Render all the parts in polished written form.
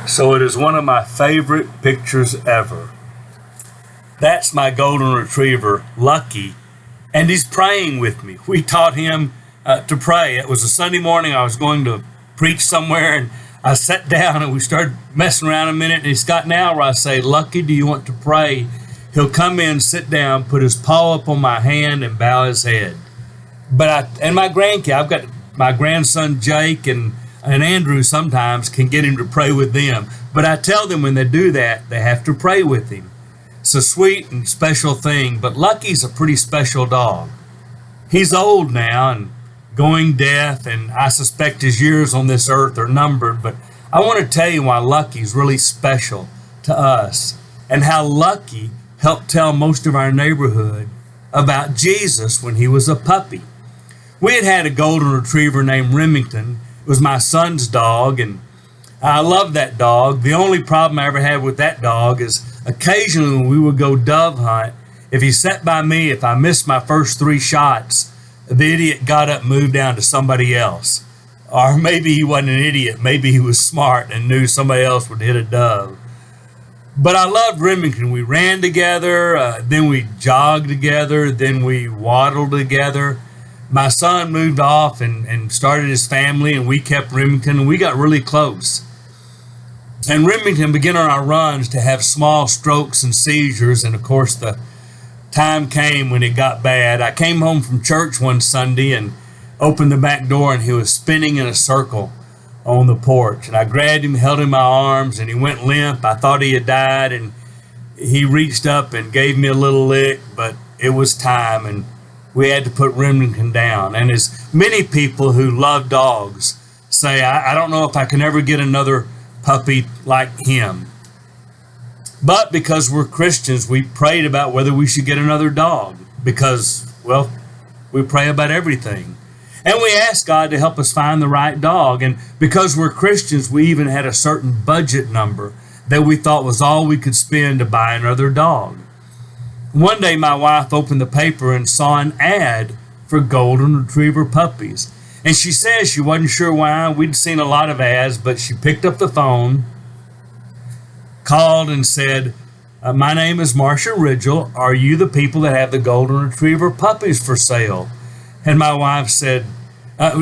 So it is one of my favorite pictures ever. That's my golden retriever, Lucky, and he's praying with me. We taught him to pray. It was a Sunday morning. I was going to preach somewhere, and I sat down and we started messing around a minute, and he's got now where I say, Lucky, do you want to pray? He'll come in, sit down, put his paw up on my hand, and bow his head. And my grandkid, I've got my grandson Jake and Andrew sometimes can get him to pray with them. But I tell them when they do that, they have to pray with him. It's a sweet and special thing, but Lucky's a pretty special dog. He's old now and going deaf, and I suspect his years on this earth are numbered, but I want to tell you why Lucky's really special to us and how Lucky helped tell most of our neighborhood about Jesus when he was a puppy. We had a golden retriever named Remington. It was my son's dog, and I loved that dog. The only problem I ever had with that dog is occasionally when we would go dove hunt, if he sat by me, if I missed my first 3 shots, the idiot got up and moved down to somebody else. Or maybe he wasn't an idiot. Maybe he was smart and knew somebody else would hit a dove. But I loved Remington. We ran together, then we jogged together, then we waddled together. My son moved off and started his family, and we kept Remington, and we got really close. And Remington began on our runs to have small strokes and seizures, and of course the time came when it got bad. I came home from church one Sunday and opened the back door, and he was spinning in a circle on the porch. And I grabbed him, held him in my arms, and he went limp. I thought he had died, and he reached up and gave me a little lick, but it was time, and we had to put Remington down. And as many people who love dogs say, I don't know if I can ever get another puppy like him. But because we're Christians, we prayed about whether we should get another dog because, well, we pray about everything. And we asked God to help us find the right dog. And because we're Christians, we even had a certain budget number that we thought was all we could spend to buy another dog. One day my wife opened the paper and saw an ad for golden retriever puppies. And she says she wasn't sure why. We'd seen a lot of ads, but she picked up the phone, called and said, my name is Marcia Ridgel. Are you the people that have the golden retriever puppies for sale? And my wife said,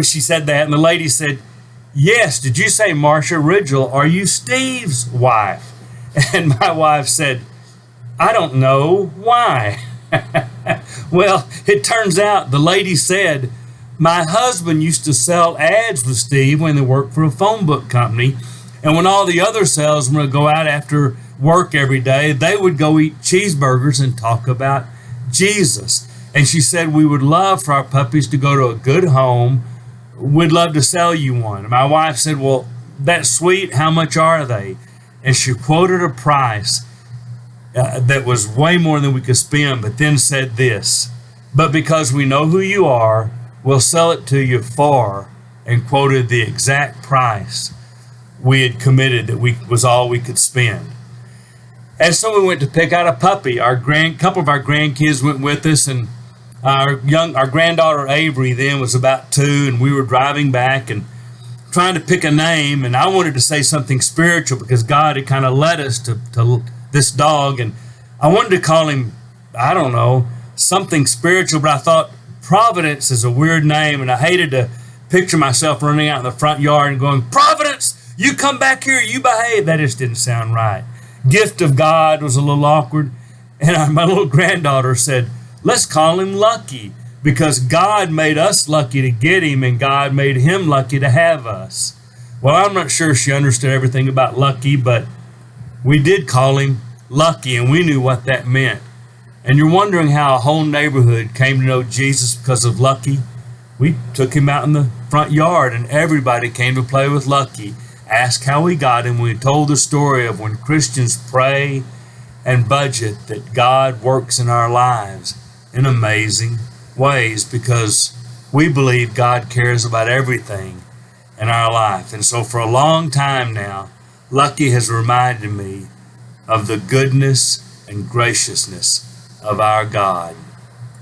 she said that, and the lady said, yes, did you say Marcia Ridgel? Are you Steve's wife? And my wife said, I don't know why. Well, it turns out the lady said, my husband used to sell ads with Steve when they worked for a phone book company. And when all the other salesmen would go out after work every day, they would go eat cheeseburgers and talk about Jesus. And she said, we would love for our puppies to go to a good home. We'd love to sell you one. And my wife said, well, that's sweet. How much are they? And she quoted a price that was way more than we could spend, but then said this, but because we know who you are, we'll sell it to you for, and quoted the exact price we had committed that was all we could spend. And so we went to pick out a puppy. Couple of our grandkids went with us, and our granddaughter Avery then was about 2, and we were driving back and trying to pick a name, and I wanted to say something spiritual because God had kind of led us to this dog, and I wanted to call him, I don't know, something spiritual, but I thought Providence is a weird name, and I hated to picture myself running out in the front yard and going, Providence, you come back here, you behave. That just didn't sound right. Gift of God was a little awkward, and my little granddaughter said, let's call him Lucky, because God made us lucky to get him, and God made him lucky to have us. Well, I'm not sure she understood everything about Lucky, but we did call him Lucky, and we knew what that meant. And you're wondering how a whole neighborhood came to know Jesus because of Lucky? We took him out in the front yard, and everybody came to play with Lucky. Ask how we got him. We told the story of when Christians pray and budget, that God works in our lives in amazing ways because we believe God cares about everything in our life. And so for a long time now, Lucky has reminded me of the goodness and graciousness of our God.